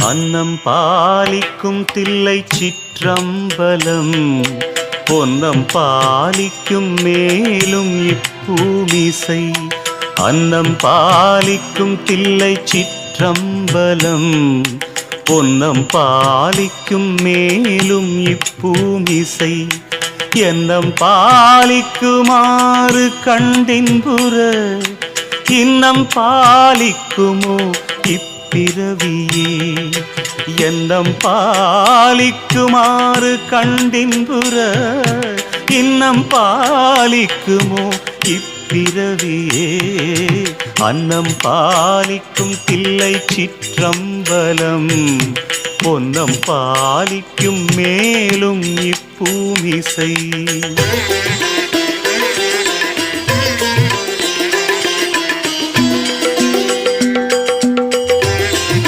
அன்னம் பாலிக்கும் தில்லை சிற்றம்பலம் பொன்னம் பாலிக்கும் மேலும் இப்பூமிசை. அன்னம் பாலிக்கும் தில்லை சிற்றம்பலம் பொன்னம் பாலிக்கும் மேலும் இப்பூமிசை. எண்ணம் பாலிக்குமாறு கண்டின்புற இன்னம் பாலிக்குமோ இப்பிறவியே. எண்ணம் பாலிக்குமாறு கண்டின்புற இன்னம் பாலிக்குமோ இப்பிறவியே. அன்னம் பாலிக்கும் தில்லை சிற்றம்பலம் பொன்னம் பாலிக்கும் மேலும் இப்பூமிசை.